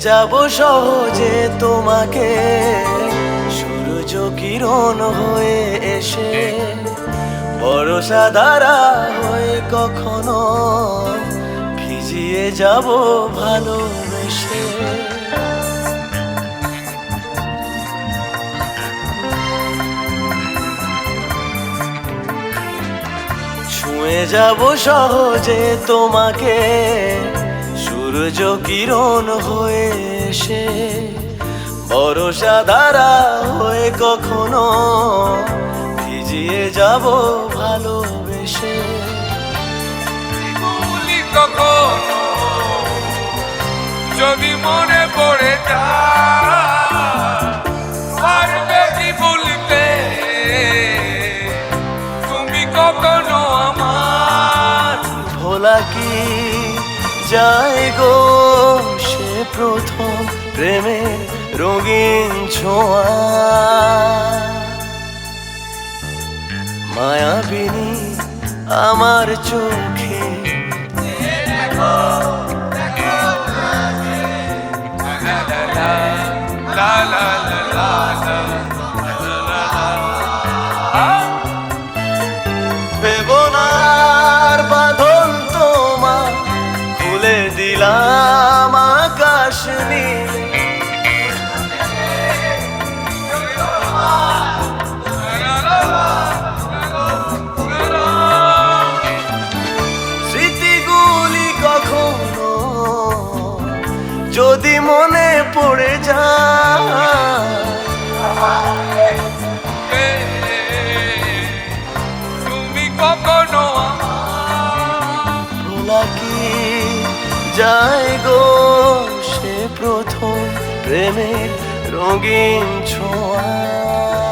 যাব সহজে তোমাকে, সূর্য কিরণ হয়ে এসে বর্ষা ধারা হয়ে কখনো ভিজিয়ে যাব ভালোবেসে। ছুঁয়ে যাব সহজে তোমাকে, সূর্য কিরণ হয়ে এসে বর্ষা ধারা হয়ে কখনো ভিজিয়ে যাব ভালোবেসে। কখনো যদি মনে পড়ে আর যদি বলতে তুমি কখনো আমার ভোলা কি যায় গো সে প্রথম প্রেমের রঙিন ছোঁয়া, মায়াবিনী আমার চোখে লা লা লা লা বেদনার বাঁধন তোমার খুলে দিলাম আকাশ নীলে, স্মৃতিগুলি কখনো যদি মনে পড়ে যায় তুমি কখনো ভোলা কি যায় গো সে প্রথম প্রেমের রঙিন ছোঁয়া।